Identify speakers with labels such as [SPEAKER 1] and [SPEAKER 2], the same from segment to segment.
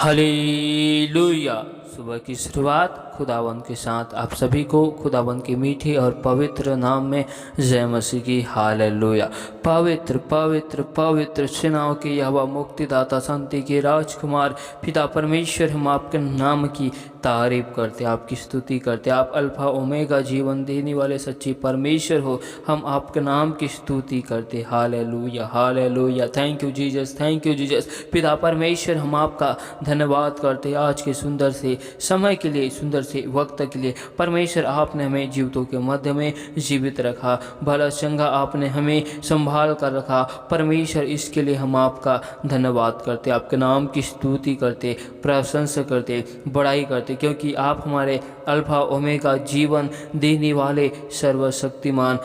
[SPEAKER 1] Hallelujah. सुबह की शुरुआत खुदावंद के साथ आप सभी को खुदावंद के मीठे और पवित्र नाम में जय मसीह की। हालेलुया। पवित्र पवित्र पवित्र सेनाओं के यहोवा मुक्तिदाता शांति के राजकुमार पिता परमेश्वर, हम आपके नाम की तारीफ करते, आपकी स्तुति करते। आप अल्फा ओमेगा जीवन देने वाले सच्चे परमेश्वर हो, हम आपके नाम की स्तुति करते। Hallelujah hallelujah. Thank you Jesus, thank you Jesus. पिता परमेश्वर, हम आपका धन्यवाद करते आज के सुंदर से समय के लिए, सुंदर से वक्त के लिए। परमेश्वर, आपने हमें जीवितों के मध्य में जीवित रखा, भला चंगा आपने हमें संभाल कर रखा। परमेश्वर, इसके लिए हम आपका धन्यवाद करते, आपके नाम की स्तुति करते, प्रशंसा करते, बड़ाई करते, क्योंकि आप हमारे अल्फा ओमेगा जीवन देने वाले सर्वशक्तिमान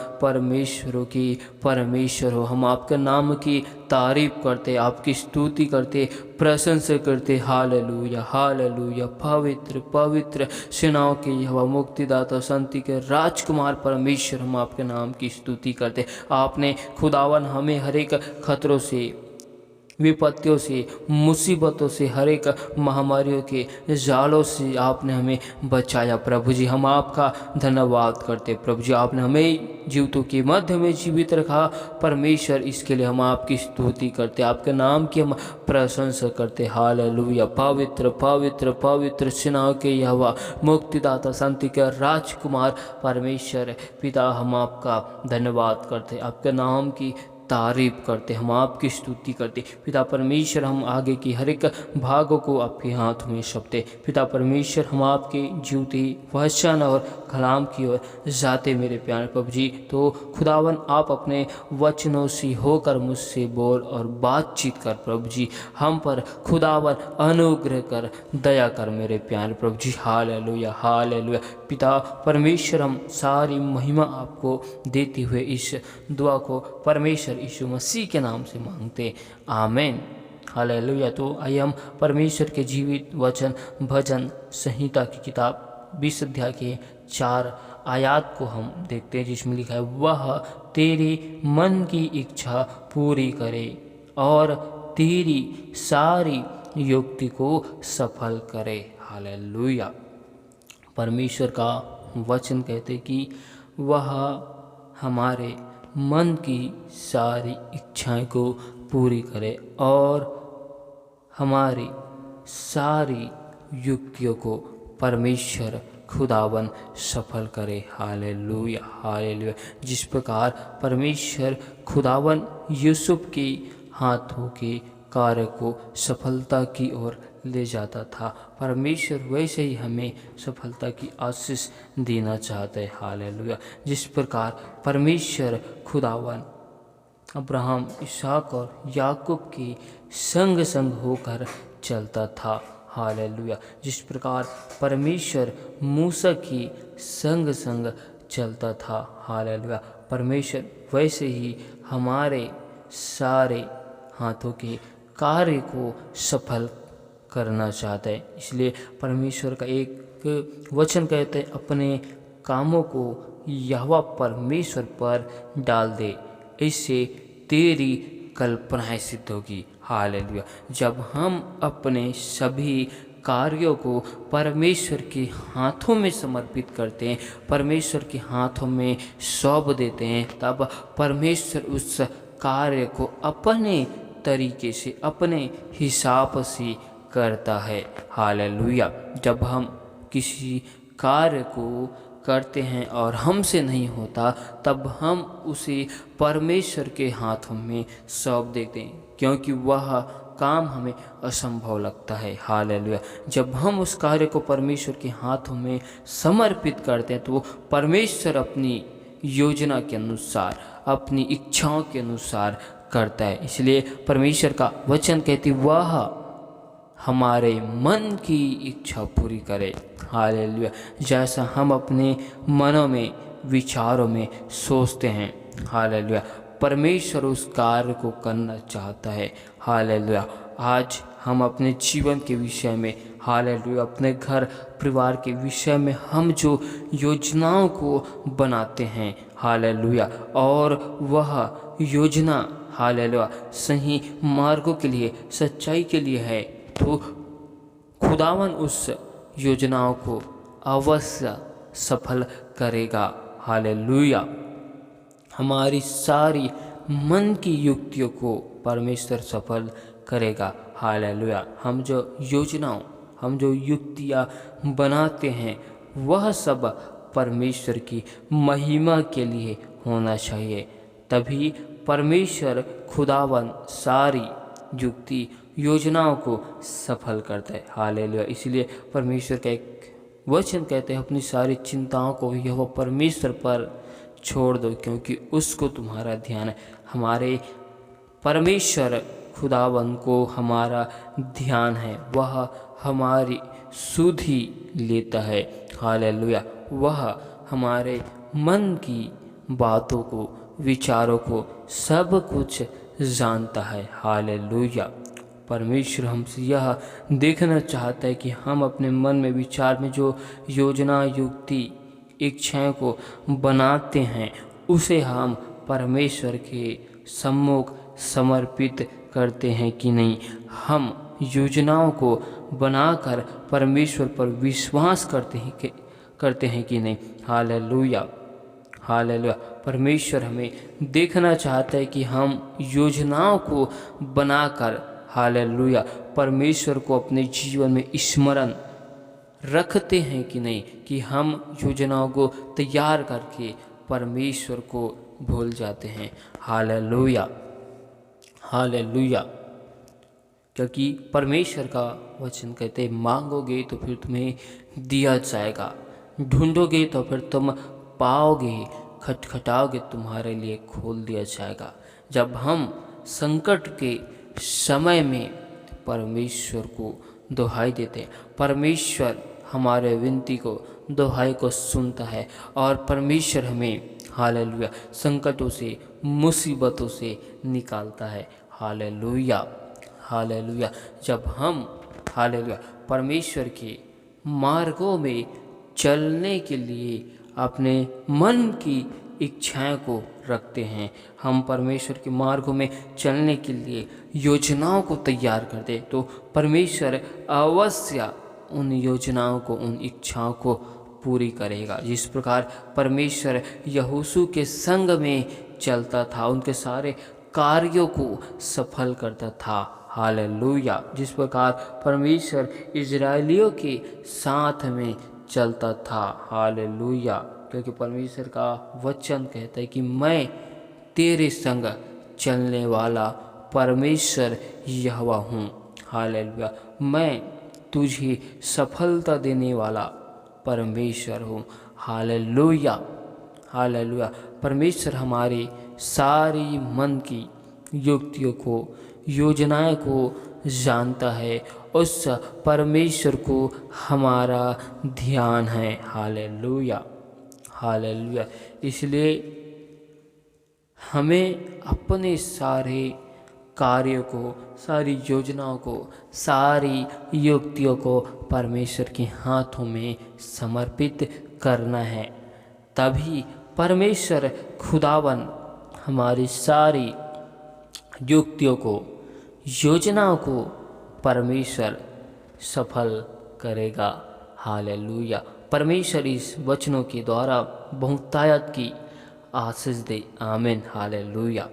[SPEAKER 1] परमेश्वर हो। हम आपके नाम की तारीफ करते, आपकी स्तुति करते, प्रशंसा करते। Hallelujah hallelujah. पवित्र पवित्र सेनाओं के यहोवा मुक्तिदाता शांति के राजकुमार परमेश्वर, हम आपके नाम की स्तुति करते। आपने खुदावन हमें हर एक खतरों से, विपत्तियों से, मुसीबतों से, हर एक महामारियों के जालों से आपने हमें बचाया। प्रभु जी, हम आपका धन्यवाद करते। प्रभु जी, आपने हमें जीवितों के मध्य में जीवित रखा। परमेश्वर, इसके लिए हम आपकी स्तुति करते, आपके नाम की हम प्रशंसा करते। हालेलुया। पवित्र पवित्र पवित्र सेनाओं के यहोवा मुक्तिदाता शांति के राजकुमार परमेश्वर पिता, हम आपका धन्यवाद करते, आपके नाम की तारीफ करते, हम आपकी स्तुति करते। पिता परमेश्वर, हम आगे की हर एक भागों को आपके हाथ में सौंपते। पिता परमेश्वर, हम आपके जीवते वचन और कलाम की ओर जाते मेरे प्यारे प्रभु जी। तो खुदावन, आप अपने वचनों से होकर मुझसे बोल और बातचीत कर प्रभु जी। हम पर खुदावन अनुग्रह कर, दया कर मेरे प्यारे प्रभु जी। Hallelujah hallelujah. पिता परमेश्वर, हम सारी महिमा आपको देते हुए इस दुआ को परमेश्वर यीशु मसीह के नाम से मांगते, आमीन। हालेलुया। तो आइए हम परमेश्वर के जीवित वचन भजन संहिता की किताब 20 अध्याय के 4 आयत को हम देखते हैं, जिसमें लिखा है, वह तेरे मन की इच्छा पूरी करे और तेरी सारी युक्ति को सफल करे। हालेलुया। परमेश्वर का वचन कहते कि वह हमारे मन की सारी इच्छाएं को पूरी करे और हमारी सारी युक्तियों को परमेश्वर खुदावन सफल करे। Hallelujah hallelujah. जिस प्रकार परमेश्वर खुदावन यूसुफ के हाथों के कार्य को सफलता की ओर ले जाता था, परमेश्वर वैसे ही हमें सफलता की आशीष देना चाहते हैं। हालेलुया। जिस प्रकार परमेश्वर खुदावन अब्राहम, इसहाक और याकूब के संग संग होकर चलता था। हालेलुया। जिस प्रकार परमेश्वर मूसा की संग संग चलता था। हालेलुया। परमेश्वर वैसे ही हमारे सारे हाथों के कार्य को सफल करना चाहता है। इसलिए परमेश्वर का एक वचन कहते हैं, अपने कामों को यहोवा परमेश्वर पर डाल दे, इससे तेरी कल्पनाएं सिद्ध होगी। हालेलुया। जब हम अपने सभी कार्यों को परमेश्वर के हाथों में समर्पित करते हैं, परमेश्वर के हाथों में सौंप देते हैं, तब परमेश्वर उस कार्य को अपने तरीके से, अपने हिसाब से करता है। हालेलुया। जब हम किसी कार्य को करते हैं और हमसे नहीं होता, तब हम उसे परमेश्वर के हाथों में सौंप देते हैं, क्योंकि वह काम हमें असंभव लगता है। हालेलुया। जब हम उस कार्य को परमेश्वर के हाथों में समर्पित करते हैं, तो परमेश्वर अपनी योजना के अनुसार, अपनी इच्छाओं के अनुसार करता है। इसलिए परमेश्वर का वचन कहती, वह हमारे मन की इच्छा पूरी करे। हालेलुया। जैसा हम अपने मनों में, विचारों में सोचते हैं, हालेलुया, परमेश्वर उस कार्य को करना चाहता है। हालेलुया। आज हम अपने जीवन के विषय में, हालेलुया, अपने घर परिवार के विषय में हम जो योजनाओं को बनाते हैं, हालेलुया, और वह योजना, हालेलुया, सही मार्गों के लिए, सच्चाई के लिए है, तो खुदावन उस योजनाओं को अवश्य सफल करेगा। हालेलुया। हमारी सारी मन की युक्तियों को परमेश्वर सफल करेगा। हालेलुया। हम जो युक्तियाँ बनाते हैं वह सब परमेश्वर की महिमा के लिए होना चाहिए, तभी परमेश्वर खुदावन सारी युक्ति योजनाओं को सफल करता है। हालेलुया। इसलिए परमेश्वर का एक वचन कहते हैं, अपनी सारी चिंताओं को यहोवा परमेश्वर पर छोड़ दो क्योंकि उसको तुम्हारा ध्यान है। हमारे परमेश्वर खुदावन को हमारा ध्यान है, वह हमारी सुधि लेता है। हालेलुया। वह हमारे मन की बातों को, विचारों को, सब कुछ जानता है। हालेलुया। परमेश्वर हमसे यह देखना चाहता है कि हम अपने मन में, विचार में जो योजना, युक्ति, इच्छाएं को बनाते हैं उसे हम परमेश्वर के सम्मुख समर्पित करते हैं कि नहीं। हम योजनाओं को बनाकर परमेश्वर पर विश्वास करते हैं कि नहीं। हालेलुया। हालेलुया। परमेश्वर हमें देखना चाहता है कि हम योजनाओं को बनाकर, हालेलुया, परमेश्वर को अपने जीवन में स्मरण रखते हैं कि नहीं, कि हम योजनाओं को तैयार करके परमेश्वर को भूल जाते हैं। हालेलुया। हालेलुया। क्योंकि परमेश्वर का वचन कहते, मांगोगे तो फिर तुम्हें दिया जाएगा, ढूंढोगे तो फिर तुम पाओगे, खटखटाओगे तुम्हारे लिए खोल दिया जाएगा। जब हम संकट के समय में परमेश्वर को दुहाई देते हैं, परमेश्वर हमारे विनती को, दुहाई को सुनता है और परमेश्वर हमें, हालेलुया, संकटों से, मुसीबतों से निकालता है। हालेलुया। हालेलुया। जब हम, हालेलुया, परमेश्वर के मार्गों में चलने के लिए अपने मन की इच्छाएं को रखते हैं, हम परमेश्वर के मार्गों में चलने के लिए योजनाओं को तैयार करते, तो परमेश्वर अवश्य उन योजनाओं को, उन इच्छाओं को पूरी करेगा। जिस प्रकार परमेश्वर यहोशू के संग में चलता था, उनके सारे कार्यों को सफल करता था। हालेलुया। जिस प्रकार परमेश्वर इजरायलियों के साथ में चलता था। हालेलुया। क्योंकि परमेश्वर का वचन कहता है कि मैं तेरे संग चलने वाला परमेश्वर यहोवा हूँ। हालेलुया। मैं तुझे सफलता देने वाला परमेश्वर हूँ। हालेलुया। हालेलुया। परमेश्वर हमारे सारी मन की युक्तियों को, योजनाएं को जानता है। उस परमेश्वर को हमारा ध्यान है। हालेलुया। हालेलुया। इसलिए हमें अपने सारे कार्यों को, सारी योजनाओं को, सारी युक्तियों को परमेश्वर के हाथों में समर्पित करना है, तभी परमेश्वर खुदावन हमारी सारी युक्तियों को, योजनाओं को परमेश्वर सफल करेगा। हालेलुया। परमेश्वर इस वचनों के द्वारा बहुतायत की आशीष दे। आमीन। हालेलुया।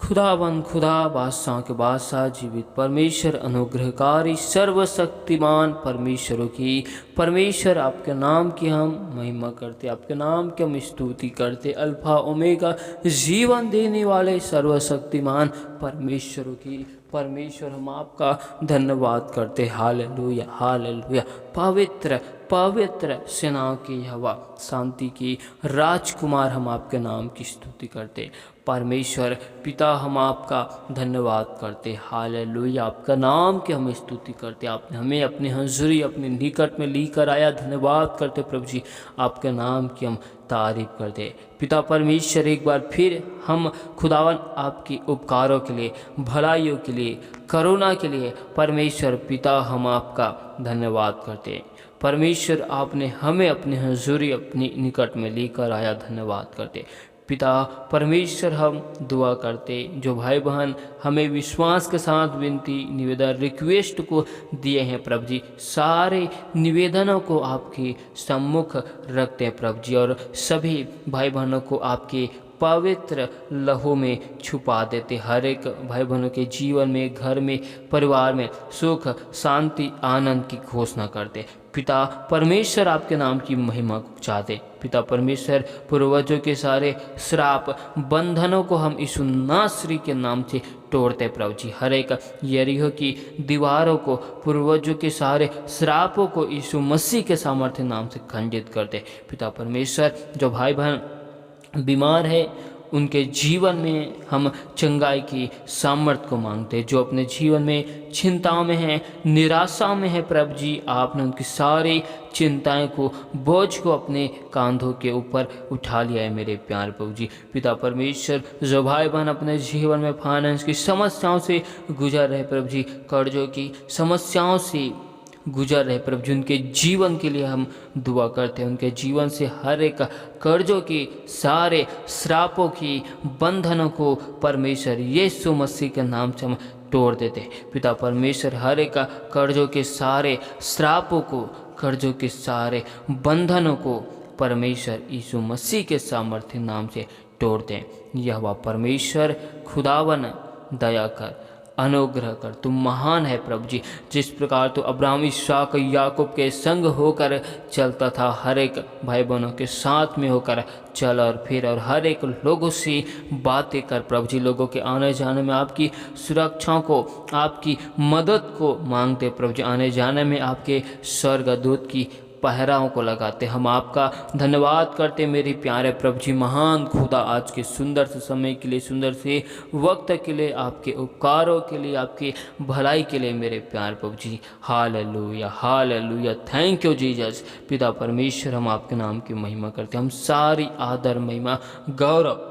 [SPEAKER 1] खुदावन, खुदा, बादशाह के बादशाह, जीवित परमेश्वर, अनुग्रहकारी, सर्वशक्तिमान परमेश्वरों की, परमेश्वर आपके नाम की हम महिमा करते, आपके नाम की हम स्तुति करते। अल्फा ओमेगा, जीवन देने वाले सर्वशक्तिमान परमेश्वरों की, परमेश्वर हम आपका धन्यवाद करते। हालेलुया। हालेलुया। पवित्र पवित्र सेनाओं की हवा, शांति की राजकुमार, हम आपके नाम की स्तुति करते। परमेश्वर पिता, हम आपका धन्यवाद करते। हालेलुया। आपका नाम की हम स्तुति करते। आपने हमें अपनी हज़ूरी, अपने निकट में लेकर आया। धन्यवाद करते प्रभु जी, आपके नाम की हम तारीफ करते। पिता परमेश्वर, एक बार फिर हम खुदावन आपकी उपकारों के लिए, भलाइयों के लिए, करुणा के लिए परमेश्वर पिता हम आपका धन्यवाद करते। परमेश्वर आपने हमें अपनी हज़ूरी, अपनी निकट में लेकर आया। धन्यवाद करते पिता परमेश्वर हम दुआ करते, जो भाई बहन हमें विश्वास के साथ विनती निवेदन रिक्वेस्ट को दिए हैं प्रभु जी, सारे निवेदनों को आपके सम्मुख रखते हैं प्रभु जी, और सभी भाई बहनों को आपके पवित्र लहू में छुपा देते। हर एक भाई बहनों के जीवन में, घर में, परिवार में सुख शांति आनंद की घोषणा करते। पिता परमेश्वर आपके नाम की महिमा चाहते। पिता परमेश्वर पूर्वजों के सारे श्राप बंधनों को हम यीशु नासरी के नाम से तोड़ते प्रभु जी। हर एक यरीहो की दीवारों को, पूर्वजों के सारे श्रापों को यीशु मसीह के सामर्थ्य नाम से खंडित करते। पिता परमेश्वर जो भाई बहन बीमार है उनके जीवन में हम चंगाई की सामर्थ्य को मांगते। जो अपने जीवन में चिंताओं में है, निराशा में है प्रभु जी, आपने उनकी सारी चिंताएं को, बोझ को अपने कांधों के ऊपर उठा लिया है मेरे प्यार प्रभु जी। पिता परमेश्वर जो भाई बहन अपने जीवन में फाइनेंस की समस्याओं से गुजर रहे प्रभु जी, कर्जों की समस्याओं से गुजर रहे प्रभु जी, उनके जीवन के लिए हम दुआ करते हैं। उनके जीवन से हर एक कर्जों की, सारे श्रापों की बंधनों को परमेश्वर यीशु मसीह के नाम से हम तोड़ देते। पिता परमेश्वर हर एक कर्जों के सारे श्रापों को, कर्जों के सारे बंधनों को परमेश्वर यीशु मसीह के सामर्थ्य नाम से तोड़ दें। यहोवा परमेश्वर खुदावन दया कर, अनुग्रह कर, तुम महान है प्रभु जी। जिस प्रकार तो अब्राहम इसहाक याकूब के संग होकर चलता था, हर एक भाई बहनों के साथ में होकर चल और फिर, और हर एक लोगों से बातें कर प्रभु जी। लोगों के आने जाने में आपकी सुरक्षा को, आपकी मदद को मांगते प्रभु जी। आने जाने में आपके स्वर्गदूत की पहराओं को लगाते। हम आपका धन्यवाद करते मेरे प्यारे प्रभु जी। महान खुदा, आज के सुंदर से समय के लिए, सुंदर से वक्त के लिए, आपके उपकारों के लिए, आपके भलाई के लिए मेरे प्यारे प्रभु जी। Hallelujah, hallelujah, thank you Jesus. पिता परमेश्वर हम आपके नाम की महिमा करते। हम सारी आदर, महिमा, गौरव,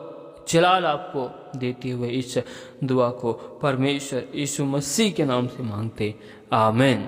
[SPEAKER 1] जलाल आपको देते हुए इस दुआ को परमेश्वर यीशु मसीह के नाम से मांगते। आमीन।